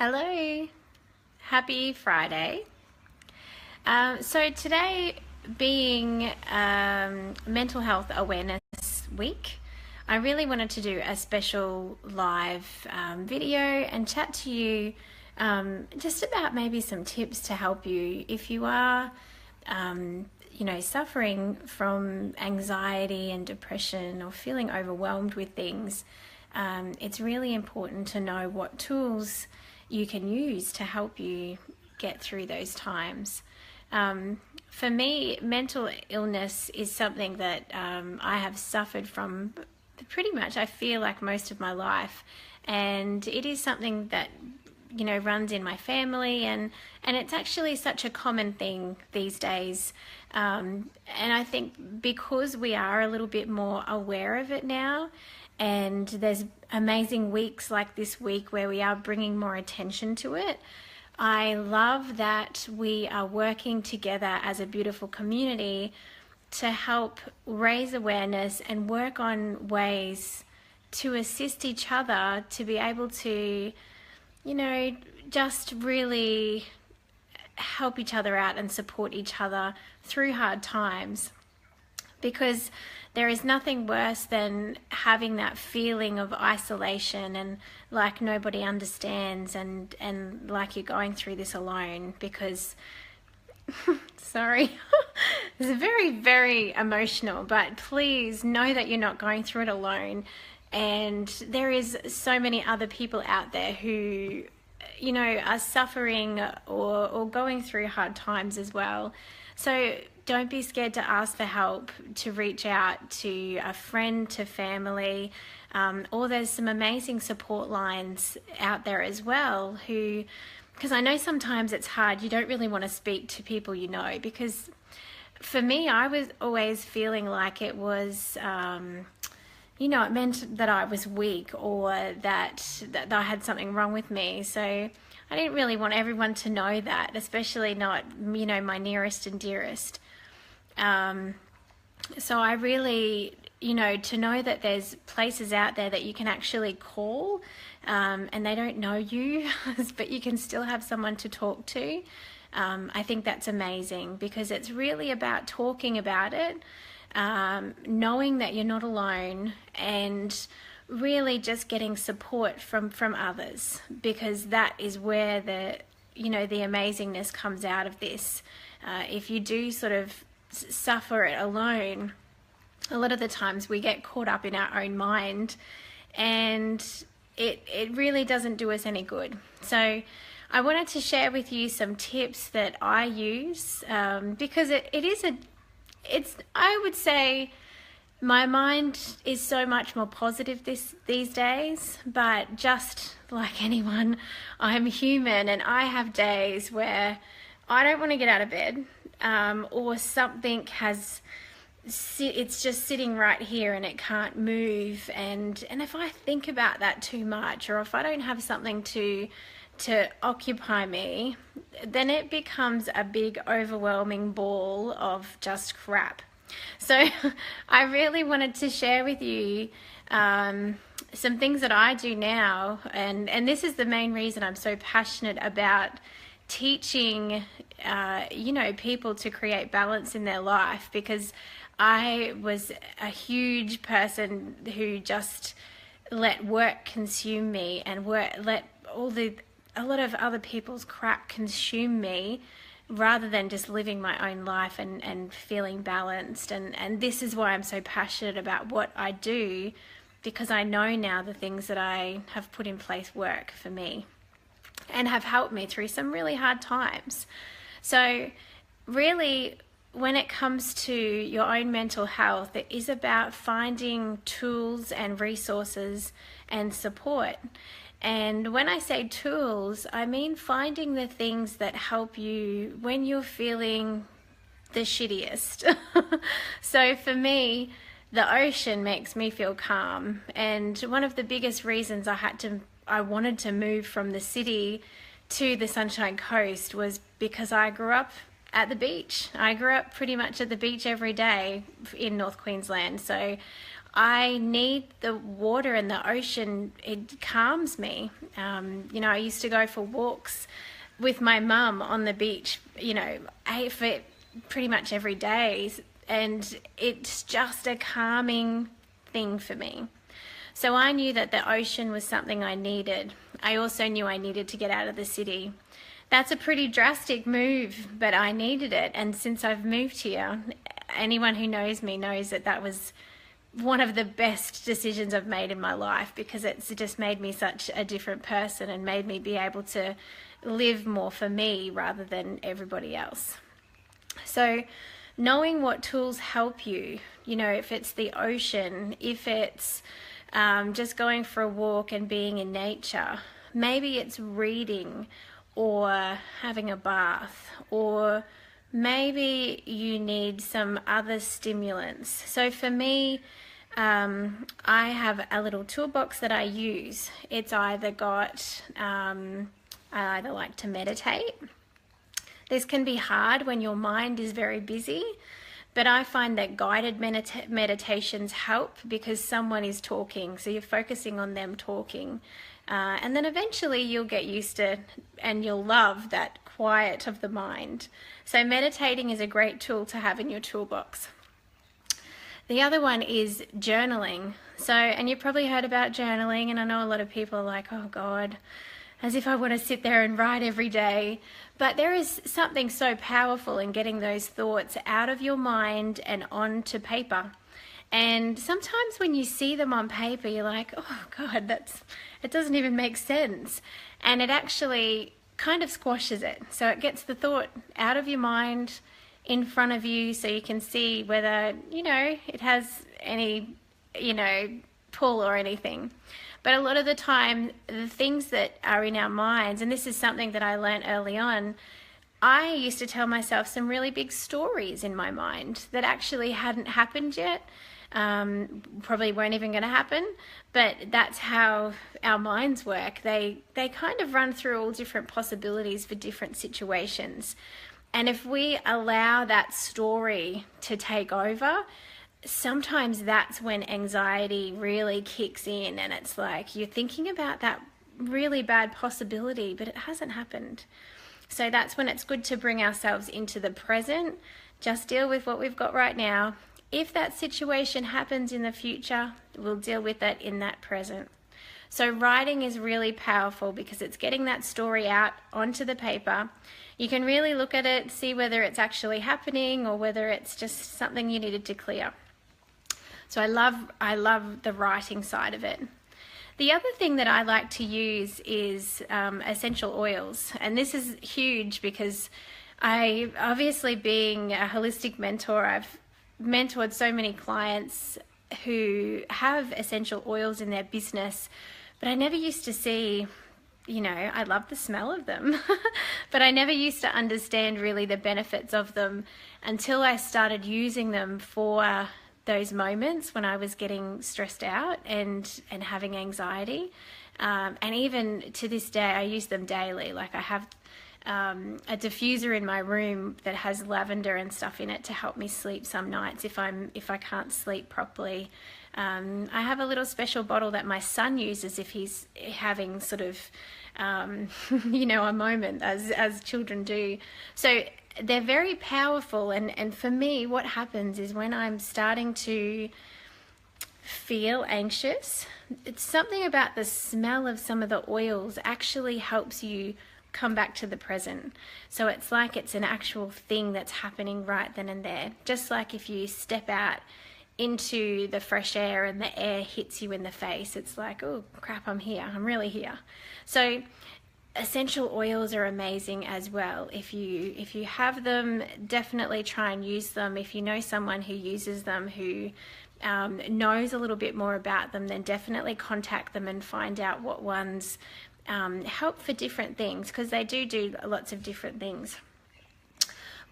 Hello, happy Friday. So today being Mental Health Awareness Week, I really wanted to do a special live video and chat to you just about maybe some tips to help you if you are suffering from anxiety and depression or feeling overwhelmed with things. It's really important to know what tools you can use to help you get through those times. For me, mental illness is something that I have suffered from pretty much, I feel like, most of my life. And it is something that, runs in my family, and it's actually such a common thing these days. And I think because we are a little bit more aware of it now, and there's amazing weeks like this week where we are bringing more attention to it. I love that we are working together as a beautiful community to help raise awareness and work on ways to assist each other to be able to, just really help each other out and support each other through hard times. Because there is nothing worse than having that feeling of isolation and like nobody understands and like you're going through this alone. Because sorry, it's very, very emotional, but please know that you're not going through it alone. And there is so many other people out there who, are suffering or going through hard times as well. So don't be scared to ask for help, to reach out to a friend, to family, or there's some amazing support lines out there as well because I know sometimes it's hard. You don't really want to speak to people because for me, I was always feeling like it was, it meant that I was weak or that I had something wrong with me. So I didn't really want everyone to know that, especially not, my nearest and dearest. So I really, to know that there's places out there that you can actually call, and they don't know you, but you can still have someone to talk to. I think that's amazing because it's really about talking about it, knowing that you're not alone, and really just getting support from others, because that is where the amazingness comes out of this. If you do sort of suffer it alone, a lot of the times we get caught up in our own mind, and it really doesn't do us any good. So I wanted to share with you some tips that I use, because I would say my mind is so much more positive these days, but just like anyone, I'm human and I have days where I don't want to get out of bed, or something it's just sitting right here and it can't move, and if I think about that too much, or if I don't have something to occupy me, then it becomes a big overwhelming ball of just crap. So I really wanted to share with you some things that I do now, and this is the main reason I'm so passionate about teaching people to create balance in their life, because I was a huge person who just let work consume me, and let a lot of other people's crap consume me, rather than just living my own life and feeling balanced. And this is why I'm so passionate about what I do, because I know now the things that I have put in place work for me and have helped me through some really hard times. So really, when it comes to your own mental health, it is about finding tools and resources and support. And when I say tools, I mean finding the things that help you when you're feeling the shittiest. So for me, the ocean makes me feel calm. And one of the biggest reasons I wanted to move from the city to the Sunshine Coast was because I grew up at the beach. I grew up pretty much at the beach every day in North Queensland. So I need the water and the ocean. It calms me. I used to go for walks with my mum on the beach, for pretty much every day. And it's just a calming thing for me. So I knew that the ocean was something I needed. I also knew I needed to get out of the city. That's a pretty drastic move, but I needed it. And since I've moved here, anyone who knows me knows that that was one of the best decisions I've made in my life, because it's just made me such a different person and made me be able to live more for me rather than everybody else. So knowing what tools help you, if it's the ocean, if it's just going for a walk and being in nature, maybe it's reading or having a bath, or maybe you need some other stimulants. So for me, I have a little toolbox that I use. It's either got, I either like to meditate. This can be hard when your mind is very busy, but I find that guided meditations help because someone is talking, so you're focusing on them talking. And then eventually you'll get used to and you'll love that quiet of the mind. So meditating is a great tool to have in your toolbox. The other one is journaling. And you've probably heard about journaling, and I know a lot of people are like, oh God, as if I want to sit there and write every day. But there is something so powerful in getting those thoughts out of your mind and onto paper. And sometimes when you see them on paper, you're like, oh God, it doesn't even make sense. And it actually kind of squashes it. So it gets the thought out of your mind in front of you, so you can see whether, it has any, pull or anything. But a lot of the time, the things that are in our minds, and this is something that I learned early on, I used to tell myself some really big stories in my mind that actually hadn't happened yet. Probably weren't even going to happen, but that's how our minds work. They kind of run through all different possibilities for different situations. And if we allow that story to take over, sometimes that's when anxiety really kicks in, and it's like you're thinking about that really bad possibility, but it hasn't happened. So that's when it's good to bring ourselves into the present, just deal with what we've got right now. If that situation happens in the future, we'll deal with it in that present. So writing is really powerful because it's getting that story out onto the paper. You can really look at it, see whether it's actually happening or whether it's just something you needed to clear. So I love the writing side of it. The other thing that I like to use is essential oils. And this is huge because I, obviously being a holistic mentor, I've mentored so many clients who have essential oils in their business, but I never used to see, I love the smell of them, but I never used to understand really the benefits of them until I started using them for those moments when I was getting stressed out and having anxiety. And even to this day, I use them daily. Like I have a diffuser in my room that has lavender and stuff in it to help me sleep some nights if I can't sleep properly. I have a little special bottle that my son uses if he's having sort of a moment, as children do. So they're very powerful, and for me what happens is when I'm starting to feel anxious, it's something about the smell of some of the oils actually helps you come back to the present. So it's like it's an actual thing that's happening right then and there. Just like if you step out into the fresh air and the air hits you in the face, it's like, oh crap, I'm here, I'm really here. So essential oils are amazing as well. If you have them, definitely try and use them. If you know someone who uses them, who knows a little bit more about them, then definitely contact them and find out what ones help for different things, because they do lots of different things.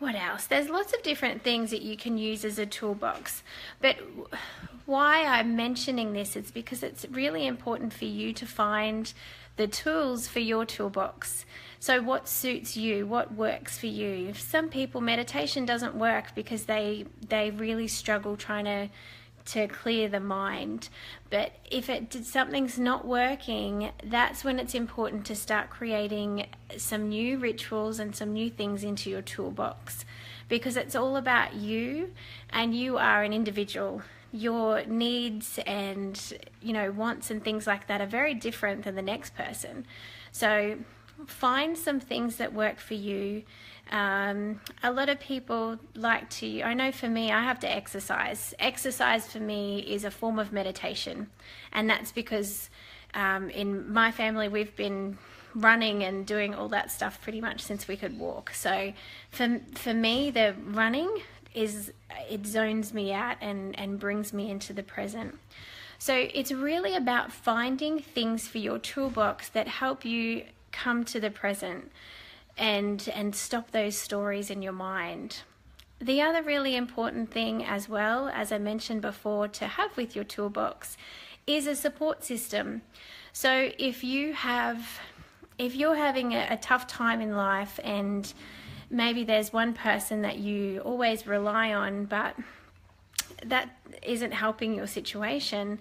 What else? There's lots of different things that you can use as a toolbox, but why I'm mentioning this is because it's really important for you to find the tools for your toolbox. So what suits you, what works for you. Some people, meditation doesn't work because they really struggle trying to clear the mind. But if something's not working, that's when it's important to start creating some new rituals and some new things into your toolbox, because it's all about you, and you are an individual. Your needs and wants and things like that are very different than the next person. So find some things that work for you. A lot of people like to, I know for me, I have to exercise. Exercise for me is a form of meditation, and that's because in my family we've been running and doing all that stuff pretty much since we could walk. So for me, the running it zones me out and brings me into the present. So it's really about finding things for your toolbox that help you come to the present and stop those stories in your mind. The other really important thing, as well, as I mentioned before, to have with your toolbox is a support system. So if you're having a tough time in life, and maybe there's one person that you always rely on, but that isn't helping your situation,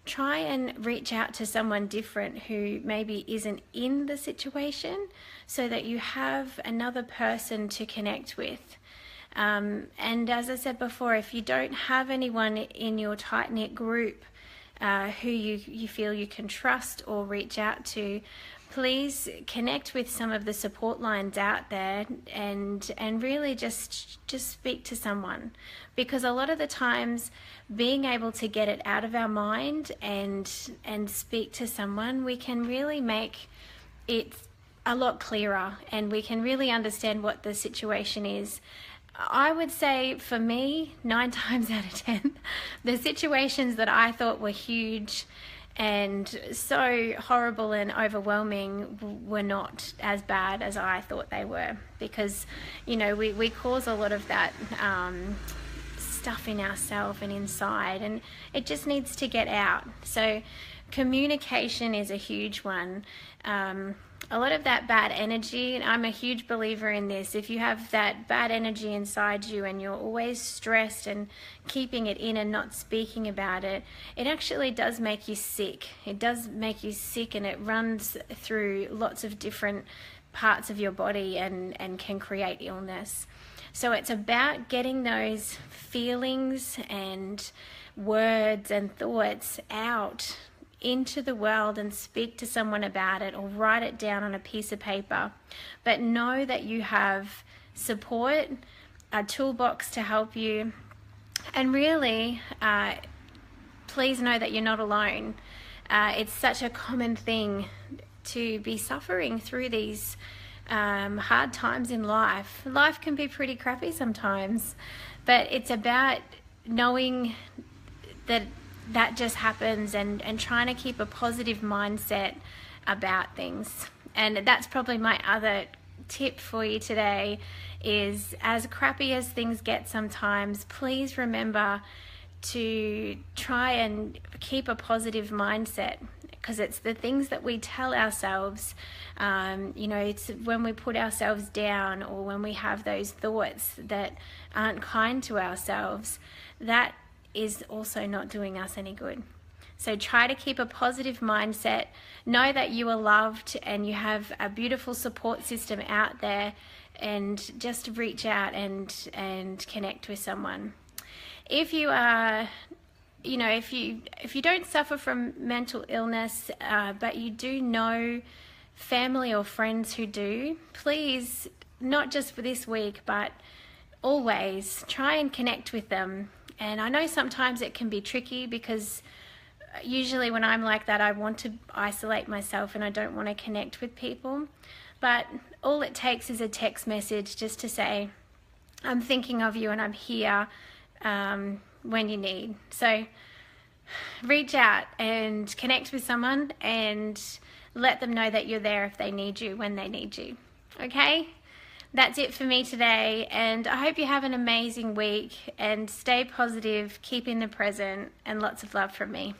try and reach out to someone different who maybe isn't in the situation, so that you have another person to connect with. And as I said before, if you don't have anyone in your tight-knit group who you feel you can trust or reach out to, please connect with some of the support lines out there and really just speak to someone, because a lot of the times being able to get it out of our mind and speak to someone, we can really make it a lot clearer, and we can really understand what the situation is. I would say for me, 9 times out of 10, the situations that I thought were huge and so horrible and overwhelming were not as bad as I thought they were, because we cause a lot of that stuff in ourselves and inside, and it just needs to get out. So communication is a huge one. A lot of that bad energy, and I'm a huge believer in this, if you have that bad energy inside you and you're always stressed and keeping it in and not speaking about it, it actually does make you sick. It does make you sick, and it runs through lots of different parts of your body and can create illness. So it's about getting those feelings and words and thoughts out into the world and speak to someone about it, or write it down on a piece of paper. But know that you have support, a toolbox to help you, and really please know that you're not alone. It's such a common thing to be suffering through these hard times in life. Life can be pretty crappy sometimes, but it's about knowing that just happens and trying to keep a positive mindset about things. And that's probably my other tip for you today, is as crappy as things get sometimes, please remember to try and keep a positive mindset, because it's the things that we tell ourselves, it's when we put ourselves down, or when we have those thoughts that aren't kind to ourselves, that is also not doing us any good. So try to keep a positive mindset. Know that you are loved and you have a beautiful support system out there, and just reach out and connect with someone. If you are, if you don't suffer from mental illness, but you do know family or friends who do, please, not just for this week, but always try and connect with them. And I know sometimes it can be tricky, because usually when I'm like that, I want to isolate myself and I don't want to connect with people. But all it takes is a text message just to say, I'm thinking of you and I'm here when you need. So reach out and connect with someone and let them know that you're there if they need you, when they need you. Okay? That's it for me today, and I hope you have an amazing week, and stay positive, keep in the present, and lots of love from me.